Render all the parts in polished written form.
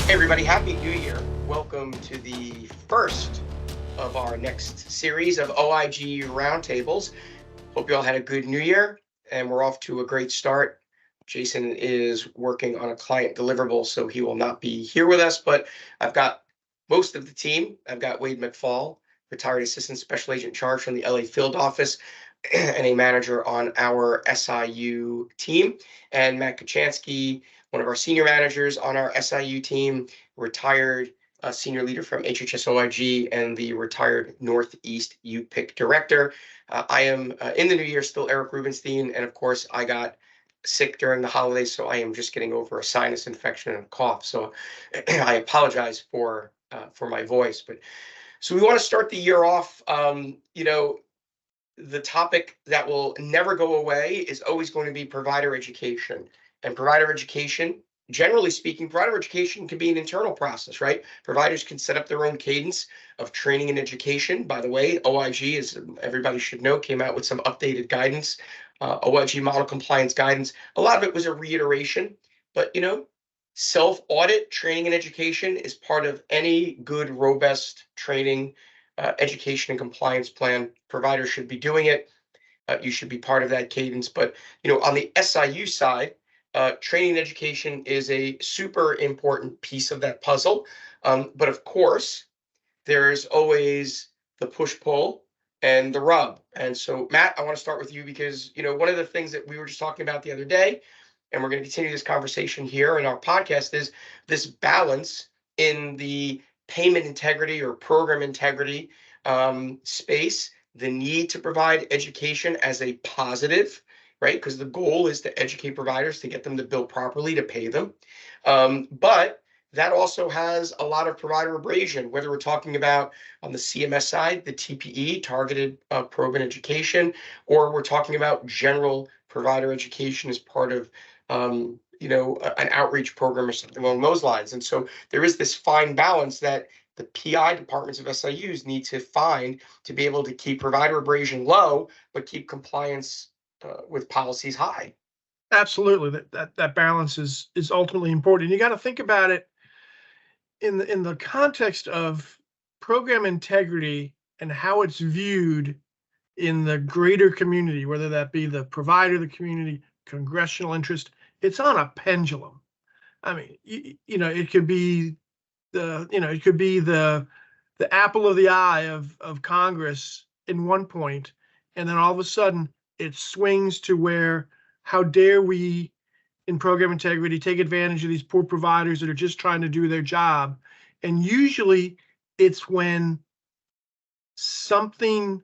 Hey everybody, Happy New Year. Welcome to the first of our next series of OIG Roundtables. Hope you all had a good New Year and we're off to a great start. Jason is working on a client deliverable, so he will not be here with us, but I've got most of the team. I've got Wade McFall, retired assistant special agent in charge from the LA field office, and a manager on our SIU team, and Matt Kachansky, one of our senior managers on our SIU team, retired senior leader from HHS OIG and the retired Northeast UPIC director. I am in the new year still Eric Rubenstein, and of course I got sick during the holidays, so I am just getting over a sinus infection and a cough. So I apologize for my voice, but so we want to start the year off. The topic that will never go away is always going to be provider education. And provider education, generally speaking, provider education can be an internal process, right? Providers can set up their own cadence of training and education. By the way, OIG, as everybody should know, came out with some updated guidance, OIG model compliance guidance. A lot of it was a reiteration, but self-audit training and education is part of any good, robust training, education and compliance plan. Providers should be doing it. You should be part of that cadence. But on the SIU side, training and education is a super important piece of that puzzle. But of course, there's always the push-pull and the rub. And so, Matt, I want to start with you because one of the things that we were just talking about the other day, and we're going to continue this conversation here in our podcast, is this balance in the payment integrity or program integrity space, the need to provide education as a positive, right? Because the goal is to educate providers, to get them to bill properly, to pay them. But that also has a lot of provider abrasion, whether we're talking about on the CMS side, the TPE, targeted program education, or we're talking about general provider education as part of an outreach program or something along those lines. And so there is this fine balance that the PI departments of SIUs need to find to be able to keep provider abrasion low, but keep compliance with policies high. Absolutely, that balance is ultimately important. You got to think about it in the context of program integrity and how it's viewed in the greater community, whether that be the provider, the community, congressional interest. It's on a pendulum. I mean, it could be the apple of the eye of Congress in one point, and then all of a sudden it swings to where, how dare we in program integrity take advantage of these poor providers that are just trying to do their job. And usually it's when something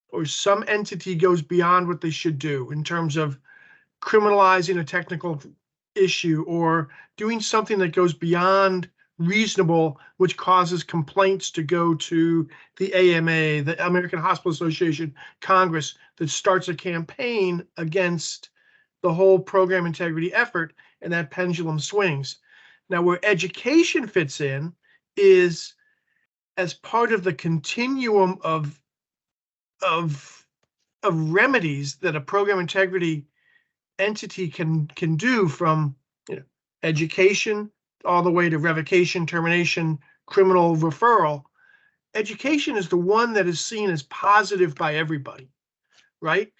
or some entity goes beyond what they should do in terms of criminalizing a technical issue or doing something that goes beyond reasonable, which causes complaints to go to the AMA, the American Hospital Association, Congress, that starts a campaign against the whole program integrity effort, and that pendulum swings. Now, where education fits in is as part of the continuum of remedies that a program integrity entity can do, from education all the way to revocation, termination, criminal referral. Education is the one that is seen as positive by everybody, right?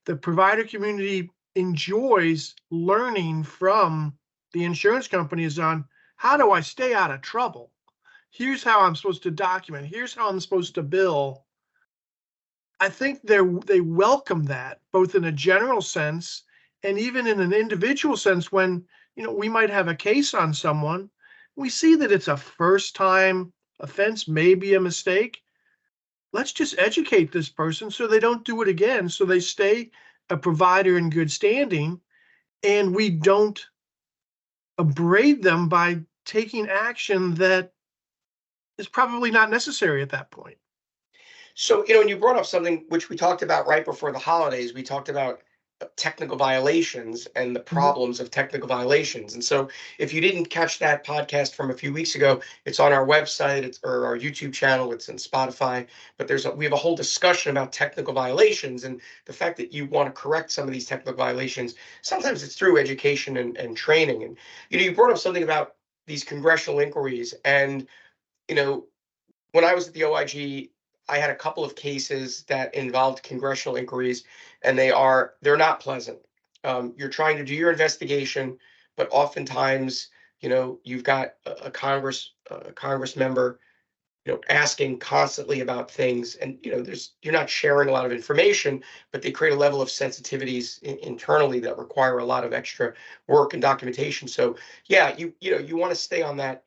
The provider community enjoys learning from the insurance companies on, how do I stay out of trouble? Here's how I'm supposed to document. Here's how I'm supposed to bill. I think they welcome that, both in a general sense and even in an individual sense. When we might have a case on someone, we see that it's a first-time offense, maybe a mistake. Let's just educate this person so they don't do it again, so they stay a provider in good standing, and we don't abrade them by taking action that is probably not necessary at that point. So, and you brought up something which we talked about right before the holidays. We talked about technical violations and the problems of technical violations. And so if you didn't catch that podcast from a few weeks ago, it's on our website, or our YouTube channel, it's in Spotify, but we have a whole discussion about technical violations and the fact that you want to correct some of these technical violations. Sometimes it's through education and training. And you brought up something about these congressional inquiries. And, when I was at the OIG, I had a couple of cases that involved congressional inquiries, and they're not pleasant. You're trying to do your investigation, but oftentimes, you've got a Congress member, asking constantly about things, and you're not sharing a lot of information, but they create a level of sensitivities internally that require a lot of extra work and documentation. So yeah, you want to stay on that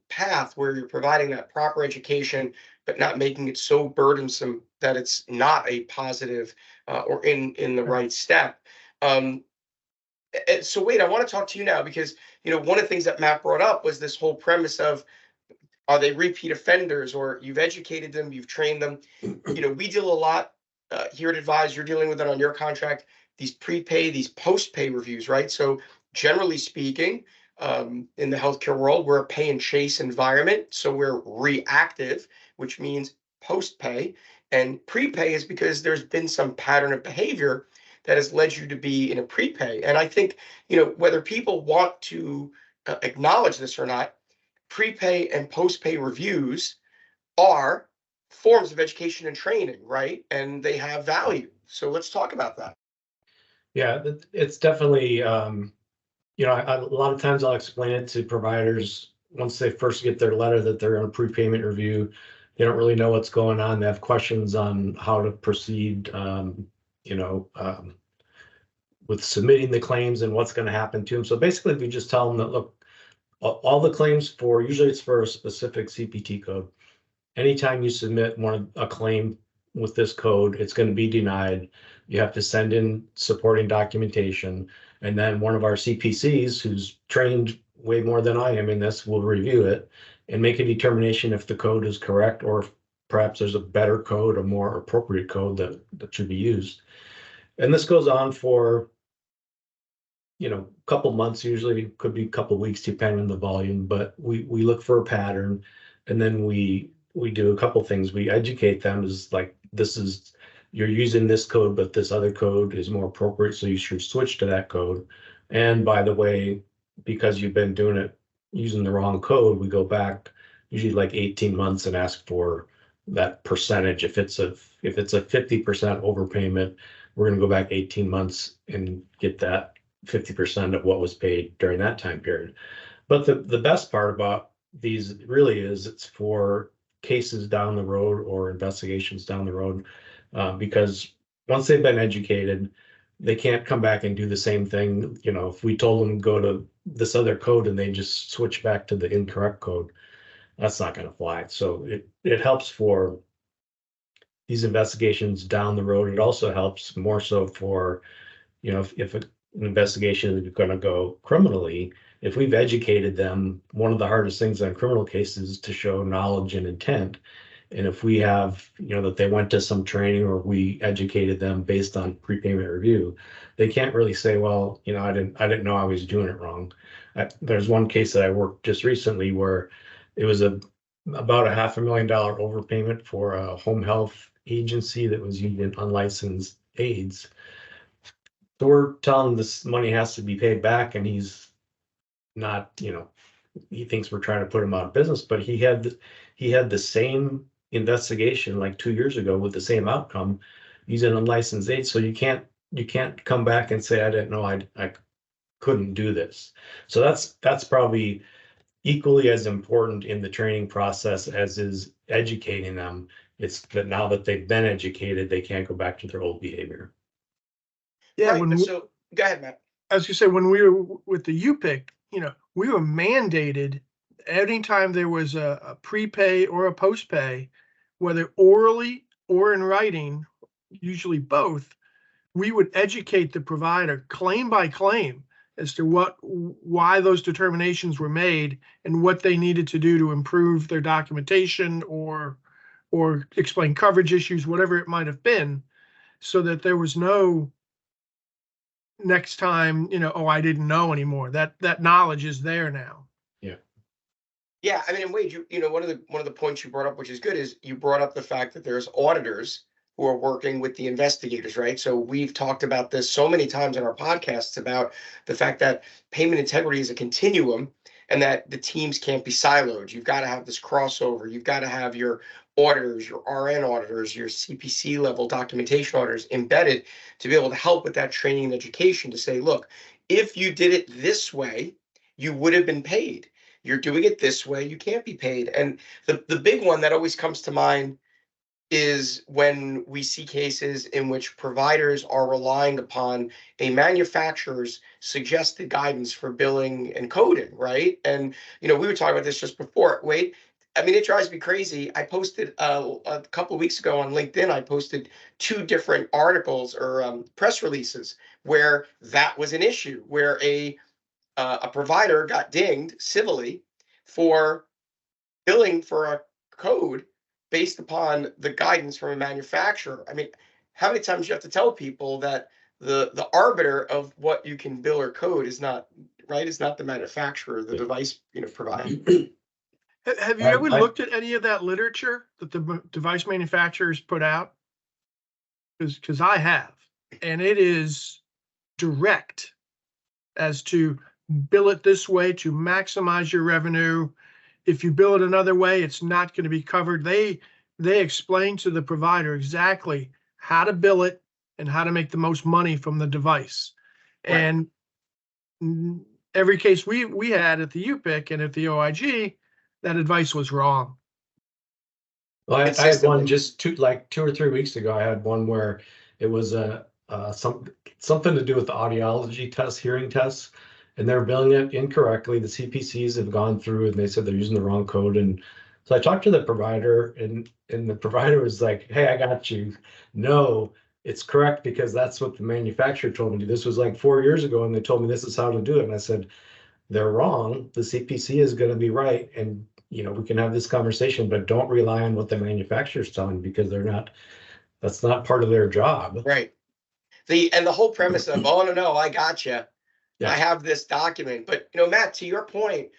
path where you're providing that proper education, but not making it so burdensome that it's not a positive or in the right step. So Wade, I want to talk to you now because one of the things that Matt brought up was this whole premise of, are they repeat offenders, or you've educated them, you've trained them? We deal a lot here at Advise. You're dealing with it on your contract. These prepay, these post-pay reviews, right? So generally speaking, in the healthcare world, we're a pay and chase environment. So we're reactive, which means post-pay. And prepay is because there's been some pattern of behavior that has led you to be in a prepay. And I think, whether people want to acknowledge this or not, prepay and post-pay reviews are forms of education and training, right? And they have value. So let's talk about that. Yeah, it's definitely, a lot of times I'll explain it to providers once they first get their letter that they're on a prepayment review. They don't really know what's going on. They have questions on how to proceed, with submitting the claims and what's going to happen to them. So basically, we just tell them that, look, all the claims usually it's for a specific CPT code. Anytime you submit a claim with this code, it's going to be denied. You have to send in supporting documentation, and then one of our CPCs, who's trained way more than I am in this, will review it and make a determination if the code is correct, or if perhaps there's a better code, a more appropriate code that should be used. And this goes on for a couple months, usually could be a couple weeks depending on the volume, but we look for a pattern, and then we do a couple things. We educate them as like, you're using this code, but this other code is more appropriate, so you should switch to that code. And by the way, because you've been doing it using the wrong code, we go back usually like 18 months and ask for that percentage. If it's a 50% overpayment, we're going to go back 18 months and get that 50% of what was paid during that time period. But the best part about these really is it's for cases down the road or investigations down the road, because once they've been educated, they can't come back and do the same thing. If we told them to go to this other code and they just switch back to the incorrect code, that's not going to fly. So it helps for these investigations down the road. It also helps more so for, if an investigation is going to go criminally, if we've educated them, one of the hardest things on criminal cases is to show knowledge and intent. And if we have, that they went to some training or we educated them based on prepayment review, they can't really say, well, I didn't know I was doing it wrong. There's one case that I worked just recently where it was about $500,000 overpayment for a home health agency that was using unlicensed aides. So we're telling him this money has to be paid back, and he's not, he thinks we're trying to put him out of business, but he had the same investigation like 2 years ago with the same outcome using unlicensed aides. So you can't come back and say, I didn't know I couldn't do this. So that's probably equally as important in the training process as is educating them. It's that now that they've been educated, they can't go back to their old behavior. Yeah, right. So go ahead, Matt. As you said, when we were with the UPIC, we were mandated anytime there was a prepay or a postpay, whether orally or in writing, usually both, we would educate the provider claim by claim as to why those determinations were made and what they needed to do to improve their documentation or explain coverage issues, whatever it might have been, so that there was no next time, I didn't know anymore. That knowledge is there now. Yeah, I mean, and Wade, one of the points you brought up, which is good, is you brought up the fact that there's auditors who are working with the investigators, right? So we've talked about this so many times in our podcasts about the fact that payment integrity is a continuum, and that the teams can't be siloed. You've got to have this crossover. You've got to have your auditors, your RN auditors, your CPC level documentation auditors embedded to be able to help with that training and education to say, look, if you did it this way, you would have been paid. You're doing it this way, you can't be paid. And the big one that always comes to mind is when we see cases in which providers are relying upon a manufacturer's suggested guidance for billing and coding, right? And we were talking about this just before. Wade, I mean, it drives me crazy. I posted a couple of weeks ago on LinkedIn. I posted 2 different articles or press releases where that was an issue, where a provider got dinged civilly for billing for a code based upon the guidance from a manufacturer. I mean, how many times you have to tell people that the arbiter of what you can bill or code is not right, is not the manufacturer, the device provider. Have you ever looked at any of that literature that the device manufacturers put out? Because I have, and it is direct as to bill it this way to maximize your revenue. If you bill it another way, it's not going to be covered. They explain to the provider exactly how to bill it and how to make the most money from the device. Right. And every case we had at the UPIC and at the OIG, that advice was wrong. Well, I had one just 2 or 3 weeks ago. I had one where it was something to do with the audiology test, hearing tests, and they're billing it incorrectly. The CPCs have gone through and they said they're using the wrong code. And so I talked to the provider, and the provider was like, "Hey, I got you. No, it's correct because that's what the manufacturer told me to do." This was like 4 years ago, and they told me this is how to do it. And I said, "They're wrong. The CPC is going to be right, and we can have this conversation, but don't rely on what the manufacturer's telling you because they're not. That's not part of their job." Right. The whole premise of, oh no, I got you. Yeah. I have this document. But Matt, to your point,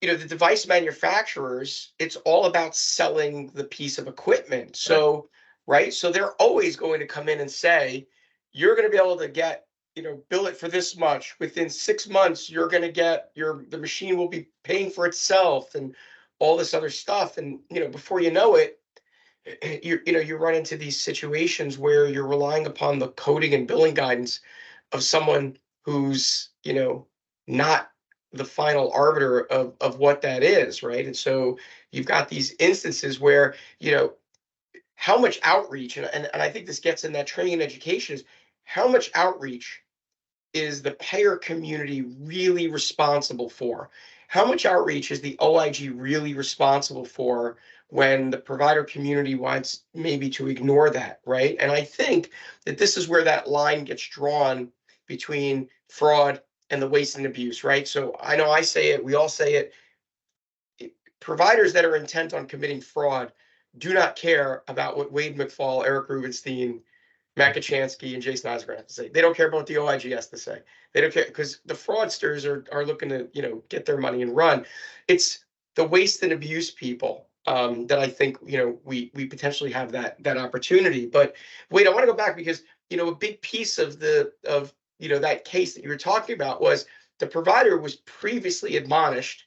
the device manufacturers, it's all about selling the piece of equipment. So, right. So they're always going to come in and say, you're going to be able to get, bill it for this much. Within 6 months, you're going to get the machine will be paying for itself and all this other stuff. And, before you know it, you run into these situations where you're relying upon the coding and billing guidance of someone who's not the final arbiter of what that is, right? And so you've got these instances where how much outreach, and I think this gets in that training and education, is how much outreach is the payer community really responsible for? How much outreach is the OIG really responsible for when the provider community wants maybe to ignore that, right? And I think that this is where that line gets drawn between fraud and the waste and abuse, right? So I know I say it, we all say it. Providers that are intent on committing fraud do not care about what Wade McFall, Eric Rubenstein, Matt Kachansky, and Jason Eisner have to say. They don't care about what the OIG has to say. They don't care because the fraudsters are looking to get their money and run. It's the waste and abuse people that I think we potentially have that opportunity. But wait, I want to go back because a big piece of that case that you were talking about was the provider was previously admonished,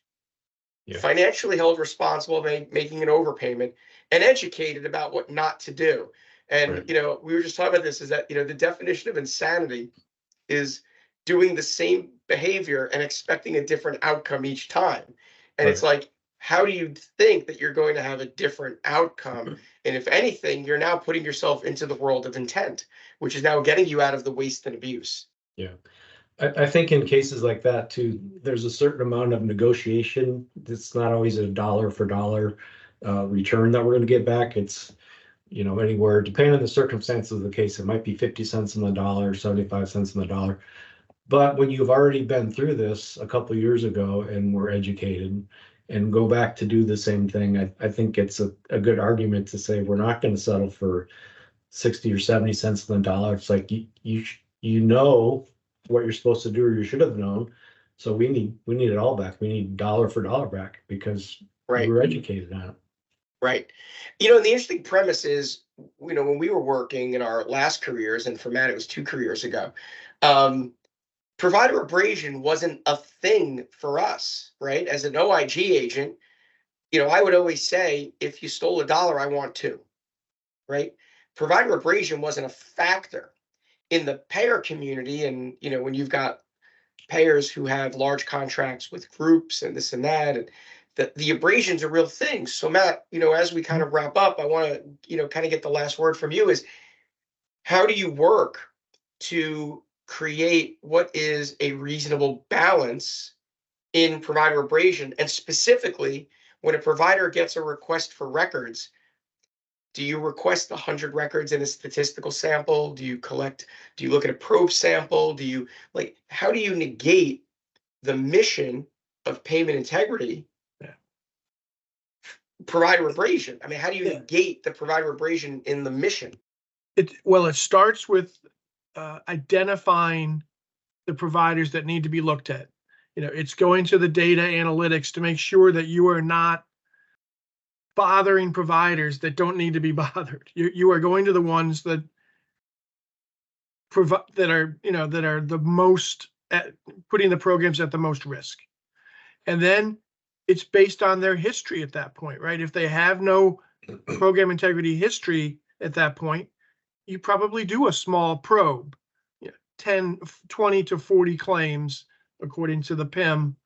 financially held responsible, making an overpayment, and educated about what not to do. And right. We were just talking about this, is that the definition of insanity is doing the same behavior and expecting a different outcome each time. And right. It's like, how do you think that you're going to have a different outcome? Mm-hmm. And if anything, you're now putting yourself into the world of intent, which is now getting you out of the waste and abuse. Yeah. I think in cases like that too, there's a certain amount of negotiation. It's not always a dollar for dollar return that we're going to get back. It's anywhere, depending on the circumstances of the case, it might be 50 cents on the dollar, 75 cents on the dollar. But when you've already been through this a couple of years ago and were educated and go back to do the same thing, I think it's a good argument to say we're not going to settle for 60 or 70 cents on the dollar. It's like you know what you're supposed to do, or you should have known. So we need it all back. We need dollar for dollar back because right. we were educated on it. Right. And the interesting premise is, when we were working in our last careers, and for Matt, it was 2 careers ago, provider abrasion wasn't a thing for us, right? As an OIG agent, I would always say, if you stole $1, I want two, right? Provider abrasion wasn't a factor in the payer community. And, when you've got payers who have large contracts with groups and this and that, and the abrasion's a real thing. So Matt, as we kind of wrap up, I want to, kind of get the last word from you is, how do you work to create what is a reasonable balance in provider abrasion? And specifically, when a provider gets a request for records, do you request 100 records in a statistical sample? Do you look at a probe sample? How do you negate the mission of payment integrity? Provider abrasion. I mean, how do you negate the provider abrasion in the mission? It starts with identifying the providers that need to be looked at. It's going to the data analytics to make sure that you are not bothering providers that don't need to be bothered. You are going to the ones that are the most putting the programs at the most risk. And then it's based on their history at that point, right? If they have no program integrity history at that point, you probably do a small probe, 10, 20 to 40 claims, according to the PIM.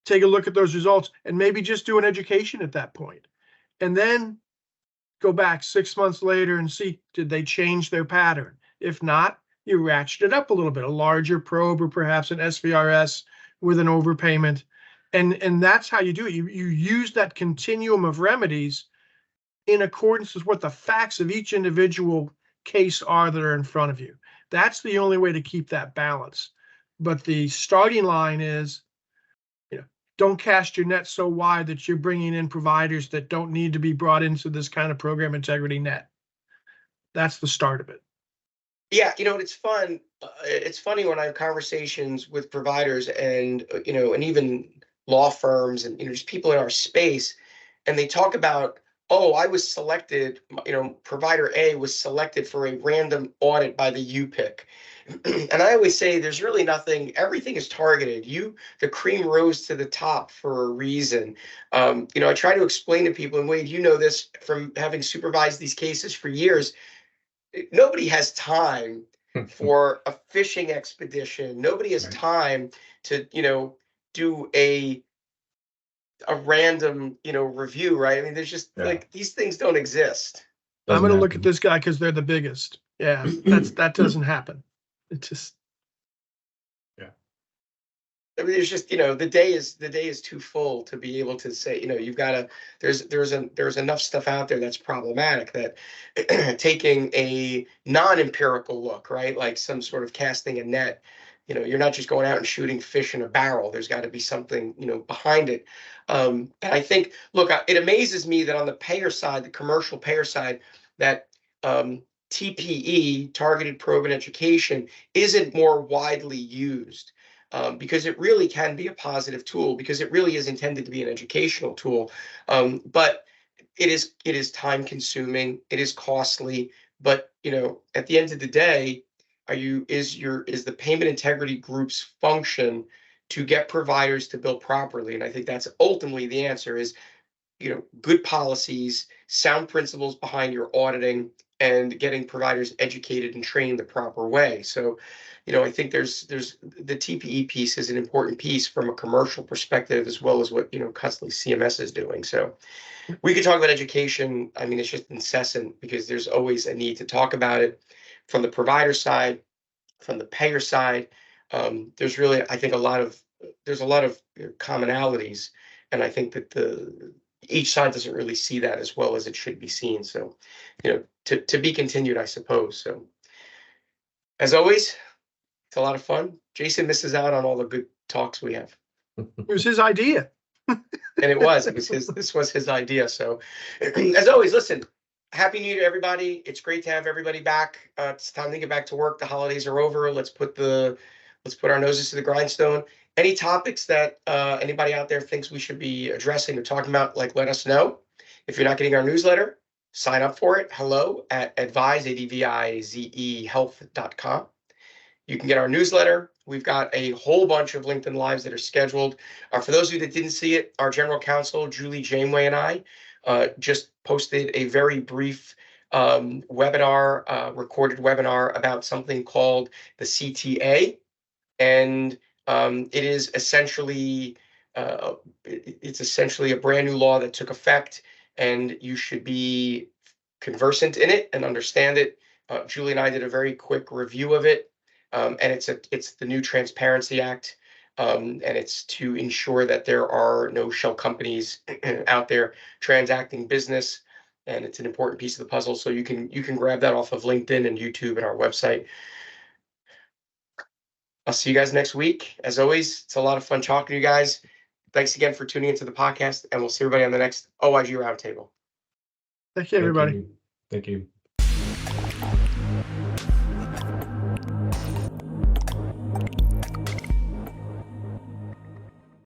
Take a look at those results and maybe just do an education at that point. And then go back 6 months later and see, did they change their pattern? If not, you ratchet it up a little bit, a larger probe or perhaps an SVRS with an overpayment. And that's how you do it. You use that continuum of remedies in accordance with what the facts of each individual case are that are in front of you. That's the only way to keep that balance. But the starting line is, don't cast your net so wide that you're bringing in providers that don't need to be brought into this kind of program integrity net. That's the start of it. Yeah, it's fun. It's funny when I have conversations with providers and, and even law firms and, just people in our space, and they talk about, oh, I was selected, provider A was selected for a random audit by the UPIC. And I always say there's really nothing, everything is targeted. The cream rose to the top for a reason. I try to explain to people, and Wade, this from having supervised these cases for years, nobody has time for a fishing expedition. Nobody has time to, do a random, review, right? I mean, there's just these things don't exist. I'm going to look at this guy because they're the biggest. Yeah, that doesn't happen. It just, I mean, it's just, the day is too full to be able to say, you've got to, there's enough stuff out there that's problematic that taking a non-empirical look, right? Like some sort of casting a net, you're not just going out and shooting fish in a barrel. There's got to be something, behind it. And I think, look, it amazes me that on the payer side, the commercial payer side, that TPE, targeted probe and education, isn't more widely used, because it really can be a positive tool, because it really is intended to be an educational tool. But it is time consuming, it is costly, but at the end of the day, is the payment integrity group's function to get providers to bill properly? And I think that's ultimately the answer is, good policies, sound principles behind your auditing, and getting providers educated and trained the proper way. So, I think there's the TPE piece is an important piece from a commercial perspective, as well as what, constantly CMS is doing. So we could talk about education. I mean, it's just incessant because there's always a need to talk about it from the provider side, from the payer side. There's really, I think, there's a lot of commonalities, and I think that each side doesn't really see that as well as it should be seen. So, to be continued, I suppose. So, as always, it's a lot of fun. Jason misses out on all the good talks we have. It was his idea. And this was his idea. So, as always, listen, Happy New Year to everybody. It's great to have everybody back. It's time to get back to work. The holidays are over. Let's put our noses to the grindstone. Any topics that anybody out there thinks we should be addressing or talking about, let us know. If you're not getting our newsletter, sign up for it. hello@advise, ADVIZE health.com. You can get our newsletter. We've got a whole bunch of LinkedIn Lives that are scheduled. For those of you that didn't see it, our general counsel, Julie Janeway, and I just posted a very brief webinar, recorded webinar about something called the CTA. And it is essentially it's essentially a brand new law that took effect, and you should be conversant in it and understand it. Julie and I did a very quick review of it, and it's the new Transparency Act, and it's to ensure that there are no shell companies out there transacting business, and it's an important piece of the puzzle. So you can grab that off of LinkedIn and YouTube and our website. I'll see you guys next week. As always, it's a lot of fun talking to you guys. Thanks again for tuning into the podcast, and we'll see everybody on the next OIG Roundtable. Thank you, everybody. Thank you.